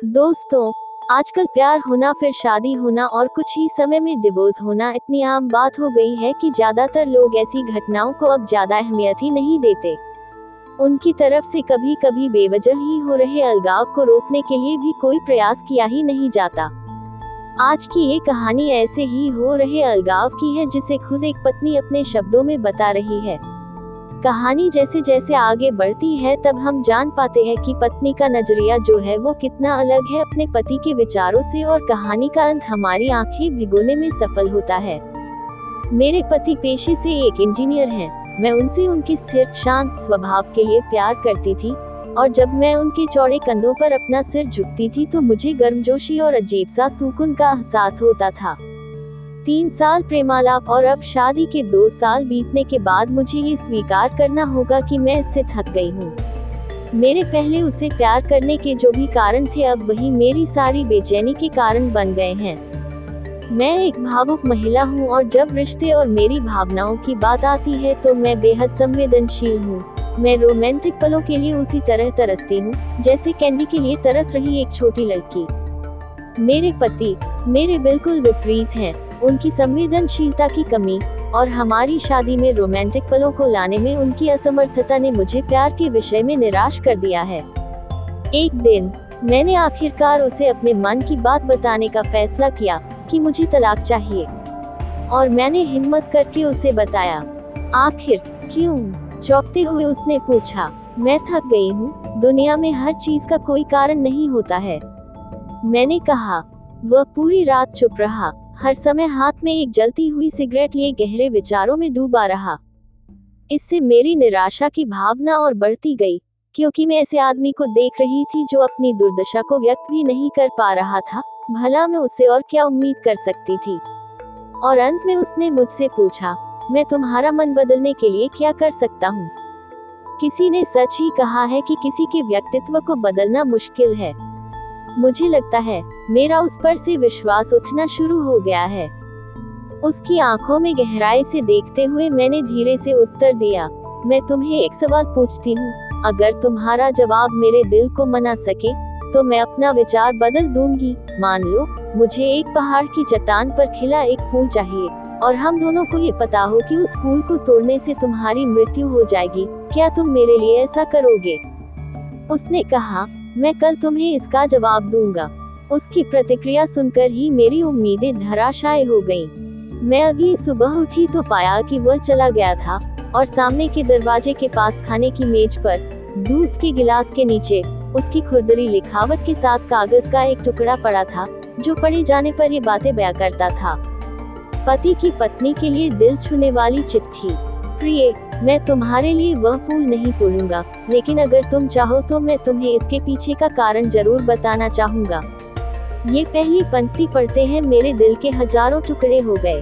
दोस्तों, आजकल प्यार होना फिर शादी होना और कुछ ही समय में डिवोर्स होना इतनी आम बात हो गई है कि ज्यादातर लोग ऐसी घटनाओं को अब ज्यादा अहमियत ही नहीं देते। उनकी तरफ से कभी कभी बेवजह ही हो रहे अलगाव को रोकने के लिए भी कोई प्रयास किया ही नहीं जाता। आज की ये कहानी ऐसे ही हो रहे अलगाव की है जिसे खुद एक पत्नी अपने शब्दों में बता रही है। कहानी जैसे जैसे आगे बढ़ती है तब हम जान पाते हैं कि पत्नी का नजरिया जो है वो कितना अलग है अपने पति के विचारों से, और कहानी का अंत हमारी आंखें भिगोने में सफल होता है। मेरे पति पेशे से एक इंजीनियर हैं। मैं उनसे उनके स्थिर शांत स्वभाव के लिए प्यार करती थी, और जब मैं उनके चौड़े कंधों पर अपना सिर झुकती थी तो मुझे गर्मजोशी और अजीब सा सुकून का एहसास होता था। 3 साल प्रेमालाप और अब शादी के 2 साल बीतने के बाद मुझे ये स्वीकार करना होगा कि मैं इससे थक गई हूँ। मेरे पहले उसे प्यार करने के जो भी कारण थे अब वही मेरी सारी बेचैनी के कारण बन गए हैं। मैं एक भावुक महिला हूँ और जब रिश्ते और मेरी भावनाओं की बात आती है तो मैं बेहद संवेदनशील हूँ। मैं रोमांटिक पलों के लिए उसी तरह तरसती हूँ जैसे कैंडी के लिए तरस रही एक छोटी लड़की। मेरे पति मेरे बिल्कुल विपरीत हैं। उनकी संवेदनशीलता की कमी और हमारी शादी में रोमांटिक पलों को लाने में उनकी असमर्थता ने मुझे प्यार के विषय में निराश कर दिया है। एक दिन मैंने आखिरकार उसे अपने मन की बात बताने का फैसला किया कि मुझे तलाक चाहिए, और मैंने हिम्मत करके उसे बताया। आखिर क्यों? चौंकते हुए उसने पूछा। मैं थक गई हूँ, दुनिया में हर चीज का कोई कारण नहीं होता है, मैंने कहा। वह पूरी रात चुप रहा, हर समय हाथ में एक जलती हुई सिगरेट लिए गहरे विचारों में डूबा रहा। इससे मेरी निराशा की भावना और बढ़ती गई, क्योंकि मैं ऐसे आदमी को देख रही थी जो अपनी दुर्दशा को व्यक्त भी नहीं कर पा रहा था। भला मैं उससे और क्या उम्मीद कर सकती थी? और अंत में उसने मुझसे पूछा, मैं तुम्हारा मन बदलने के लिए क्या कर सकता हूँ? किसी ने सच ही कहा है कि किसी के व्यक्तित्व को बदलना मुश्किल है। मुझे लगता है मेरा उस पर से विश्वास उठना शुरू हो गया है। उसकी आंखों में गहराई से देखते हुए मैंने धीरे से उत्तर दिया, मैं तुम्हें एक सवाल पूछती हूँ, अगर तुम्हारा जवाब मेरे दिल को मना सके तो मैं अपना विचार बदल दूंगी। मान लो मुझे एक पहाड़ की चट्टान पर खिला एक फूल चाहिए और हम दोनों को ये पता हो कि उस फूल को तोड़ने से तुम्हारी मृत्यु हो जाएगी, क्या तुम मेरे लिए ऐसा करोगे? उसने कहा, मैं कल तुम्हें इसका जवाब दूंगा। उसकी प्रतिक्रिया सुनकर ही मेरी उम्मीदें धराशायी हो गईं। मैं अगली सुबह उठी तो पाया कि वह चला गया था, और सामने के दरवाजे के पास खाने की मेज पर दूध के गिलास के नीचे उसकी खुरदरी लिखावट के साथ कागज का एक टुकड़ा पड़ा था, जो पढ़े जाने पर ये बातें बयां करता था। पति की पत्नी के लिए दिल छूने वाली चिट्ठी। प्रिय, मैं तुम्हारे लिए वह फूल नहीं तोड़ूंगा, लेकिन अगर तुम चाहो तो मैं तुम्हें इसके पीछे का कारण जरूर बताना चाहूंगा। ये पहली पंक्ति पढ़ते हैं मेरे दिल के हजारों टुकड़े हो गए।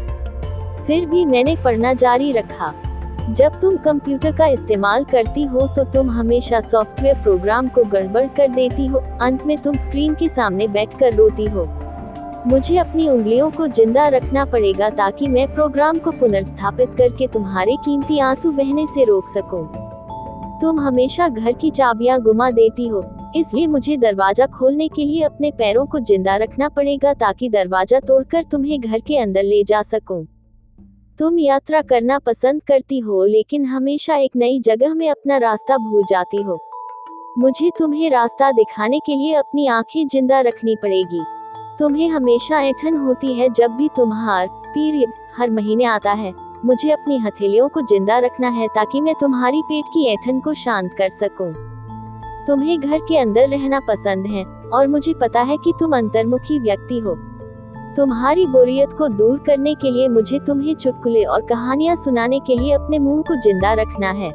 फिर भी मैंने पढ़ना जारी रखा। जब तुम कंप्यूटर का इस्तेमाल करती हो तो तुम हमेशा सॉफ्टवेयर प्रोग्राम को गड़बड़ कर देती हो। अंत में तुम स्क्रीन के सामने बैठकर रोती हो। मुझे अपनी उंगलियों को जिंदा रखना पड़ेगा ताकि मैं प्रोग्राम को पुनर्स्थापित करके तुम्हारे कीमती आंसू बहने से रोक सकूं। तुम हमेशा घर की चाबियां गुमा देती हो, इसलिए मुझे दरवाजा खोलने के लिए अपने पैरों को जिंदा रखना पड़ेगा ताकि दरवाजा तोड़कर तुम्हें घर के अंदर ले जा सकूं। तुम यात्रा करना पसंद करती हो, लेकिन हमेशा एक नई जगह में अपना रास्ता भूल जाती हो। मुझे तुम्हें रास्ता दिखाने के लिए अपनी आंखें जिंदा रखनी पड़ेगी। तुम्हें हमेशा ऐंठन होती है जब भी तुम्हारा पीरियड हर महीने आता है। मुझे अपनी हथेलियों को जिंदा रखना है ताकि मैं तुम्हारी पेट की ऐंठन को शांत कर सकूं। तुम्हें घर के अंदर रहना पसंद है, और मुझे पता है कि तुम अंतर्मुखी व्यक्ति हो। तुम्हारी बोरियत को दूर करने के लिए मुझे तुम्हें चुटकुले और कहानियां सुनाने के लिए अपने मुंह को जिंदा रखना है।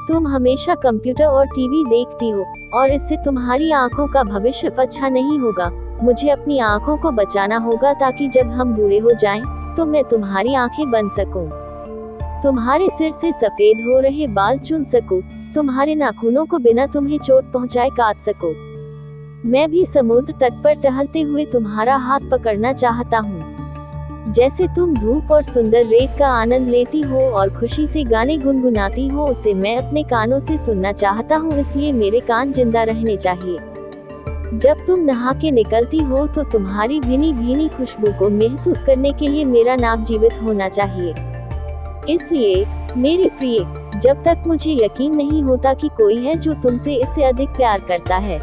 तुम हमेशा कंप्यूटर और टीवी देखती हो, और इससे तुम्हारी आंखों का भविष्य अच्छा नहीं होगा। मुझे अपनी आंखों को बचाना होगा ताकि जब हम बूढ़े हो जाएं, तो मैं तुम्हारी आंखें बन सकूं। तुम्हारे सिर से सफेद हो रहे बाल चुन सकूं, तुम्हारे नाखूनों को बिना तुम्हें चोट पहुंचाए काट सकूं। मैं भी समुद्र तट पर टहलते हुए तुम्हारा हाथ पकड़ना चाहता हूँ। जैसे तुम धूप और सुंदर रेत का आनंद लेती हो और खुशी से गाने गुनगुनाती हो, उसे मैं अपने कानों से सुनना चाहता हूँ, इसलिए मेरे कान जिंदा रहने चाहिए। जब तुम नहा के निकलती हो तो तुम्हारी भीनी भीनी खुशबू को महसूस करने के लिए मेरा नाक जीवित होना चाहिए। इसलिए मेरी प्रिय, जब तक मुझे यकीन नहीं होता कि कोई है जो तुमसे इससे अधिक प्यार करता है,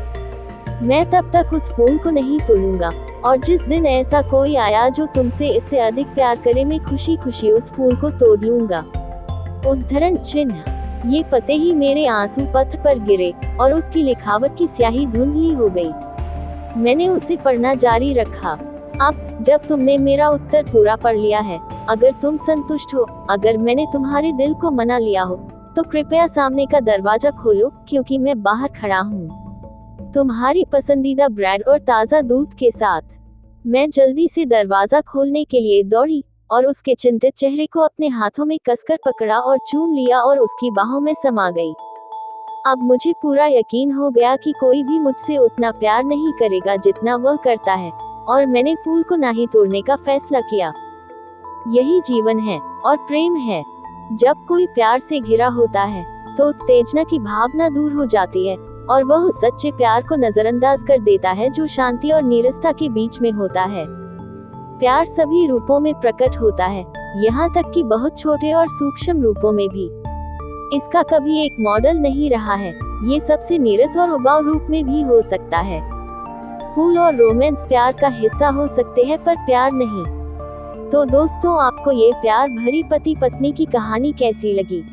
मैं तब तक उस फूल को नहीं तोड़ूंगा। और जिस दिन ऐसा कोई आया जो तुमसे इससे अधिक प्यार करे, मैं खुशी खुशी उस फूल को तोड़ लूंगा। उद्धरण चिन्ह। ये पते ही मेरे आंसू पत्र पर गिरे और उसकी लिखावट की स्याही धुंधली हो गई। मैंने उसे पढ़ना जारी रखा। अब जब तुमने मेरा उत्तर पूरा पढ़ लिया है, अगर तुम संतुष्ट हो, अगर मैंने तुम्हारे दिल को मना लिया हो, तो कृपया सामने का दरवाजा खोलो, क्योंकि मैं बाहर खड़ा हूँ तुम्हारी पसंदीदा ब्रेड और ताज़ा दूध के साथ। मैं जल्दी से दरवाजा खोलने के लिए दौड़ी और उसके चिंतित चेहरे को अपने हाथों में कसकर पकड़ा और चूम लिया और उसकी बाहों में समा गई। अब मुझे पूरा यकीन हो गया कि कोई भी मुझसे उतना प्यार नहीं करेगा जितना वह करता है, और मैंने फूल को ना ही तोड़ने का फैसला किया। यही जीवन है और प्रेम है। जब कोई प्यार से घिरा होता है तो उत्तेजना की भावना दूर हो जाती है और वह उस सच्चे प्यार को नजरअंदाज कर देता है जो शांति और नीरसता के बीच में होता है। प्यार सभी रूपों में प्रकट होता है, यहाँ तक कि बहुत छोटे और सूक्ष्म रूपों में भी। इसका कभी एक मॉडल नहीं रहा है, ये सबसे नीरस और उबाऊ रूप में भी हो सकता है। फूल और रोमांस प्यार का हिस्सा हो सकते हैं, पर प्यार नहीं। तो दोस्तों, आपको ये प्यार भरी पति पत्नी की कहानी कैसी लगी?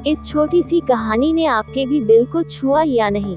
इस छोटी सी कहानी ने आपके भी दिल को छुआ या नहीं?